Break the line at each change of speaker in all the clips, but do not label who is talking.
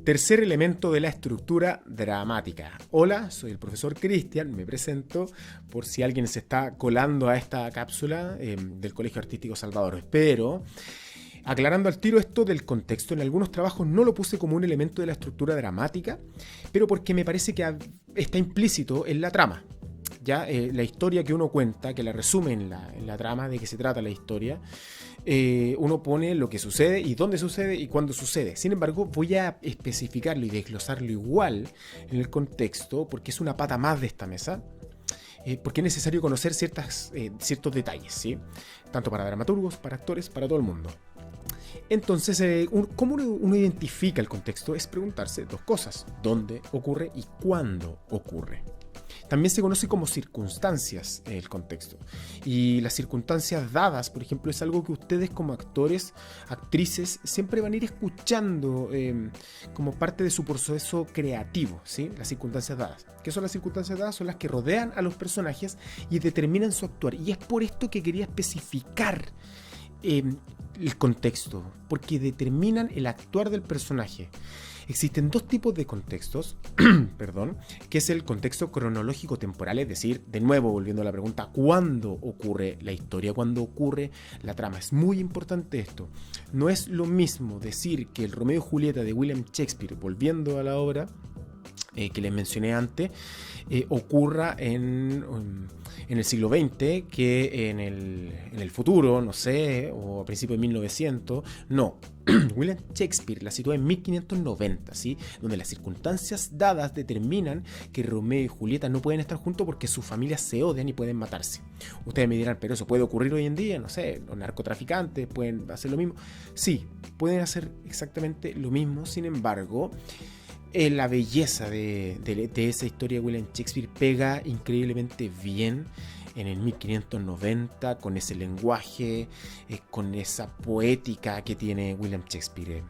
Tercer elemento de la estructura dramática. Hola, soy el profesor Cristian, me presento por si alguien se está colando a esta cápsula del Colegio Artístico Salvador. Pero, aclarando al tiro esto del contexto, en algunos trabajos no lo puse como un elemento de la estructura dramática, pero porque me parece que está implícito en la trama. Ya la historia que uno cuenta, que la resume en la trama de que se trata la historia, uno pone lo que sucede y dónde sucede y cuándo sucede. Sin embargo, voy a especificarlo y desglosarlo igual en el contexto porque es una pata más de esta mesa, porque es necesario conocer ciertos detalles, ¿sí? Tanto para dramaturgos, para actores, para todo el mundo. Entonces, ¿cómo uno identifica el contexto? Es preguntarse dos cosas: ¿dónde ocurre y cuándo ocurre? También se conoce como circunstancias el contexto. Y las circunstancias dadas, por ejemplo, es algo que ustedes como actores, actrices, siempre van a ir escuchando como parte de su proceso creativo, ¿sí? Las circunstancias dadas. ¿Qué son las circunstancias dadas? Son las que rodean a los personajes y determinan su actuar. Y es por esto que quería especificar el contexto, porque determinan el actuar del personaje. Existen dos tipos de contextos, perdón, que es el contexto cronológico temporal, es decir, de nuevo volviendo a la pregunta, ¿cuándo ocurre la historia? ¿Cuándo ocurre la trama? Es muy importante esto. No es lo mismo decir que el Romeo y Julieta de William Shakespeare, volviendo a la obra que les mencioné antes, ocurra en el siglo XX que en el futuro, no sé, o a principios de 1900. No, William Shakespeare la sitúa en 1590, ¿sí? Donde las circunstancias dadas determinan que Romeo y Julieta no pueden estar juntos porque sus familias se odian y pueden matarse. Ustedes me dirán, pero eso puede ocurrir hoy en día, no sé, los narcotraficantes pueden hacer lo mismo. Sí, pueden hacer exactamente lo mismo, sin embargo, la belleza de esa historia de William Shakespeare pega increíblemente bien en el 1590 con ese lenguaje, con esa poética que tiene William Shakespeare.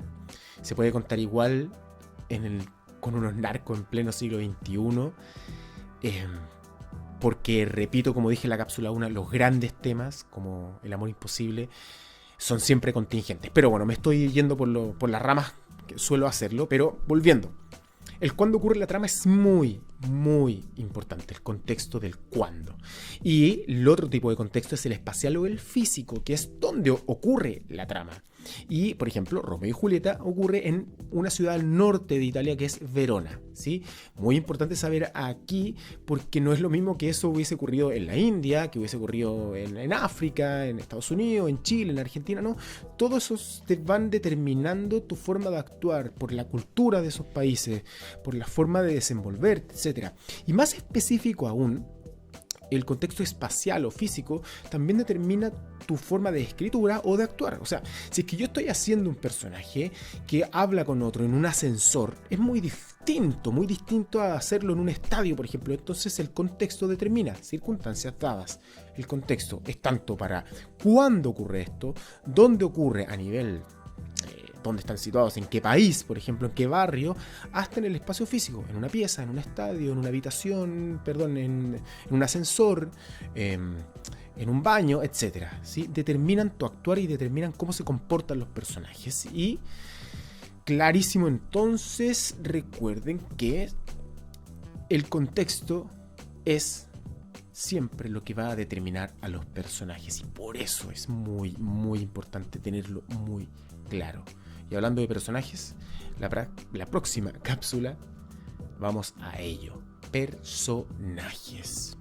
Se puede contar igual con unos narcos en pleno siglo XXI, porque, repito, como dije en la cápsula 1, los grandes temas como el amor imposible son siempre contingentes. Pero bueno, me estoy yendo por las ramas que suelo hacerlo, pero volviendo. El cuándo ocurre la trama es muy, muy importante, el contexto del cuándo. Y el otro tipo de contexto es el espacial o el físico, que es donde ocurre la trama. Y, por ejemplo, Romeo y Julieta ocurre en una ciudad al norte de Italia que es Verona, ¿sí? Muy importante saber aquí, porque no es lo mismo que eso hubiese ocurrido en la India, que hubiese ocurrido en África, en Estados Unidos, en Chile, en Argentina, ¿no? Todos esos te van determinando tu forma de actuar por la cultura de esos países, por la forma de desenvolverte, etc. Y más específico aún, el contexto espacial o físico también determina tu forma de escritura o de actuar. O sea, si es que yo estoy haciendo un personaje que habla con otro en un ascensor, es muy distinto a hacerlo en un estadio, por ejemplo. Entonces el contexto determina circunstancias dadas. El contexto es tanto para cuándo ocurre esto, dónde ocurre a nivel dónde están situados, en qué país, por ejemplo, en qué barrio, hasta en el espacio físico, en una pieza, en un estadio, en una habitación, en un ascensor, en un baño, etc. ¿Sí? Determinan tu actuar y determinan cómo se comportan los personajes. Y clarísimo, entonces, recuerden que el contexto es siempre lo que va a determinar a los personajes, y por eso es muy, muy importante tenerlo muy claro. Y hablando de personajes, la próxima cápsula vamos a ello. Personajes.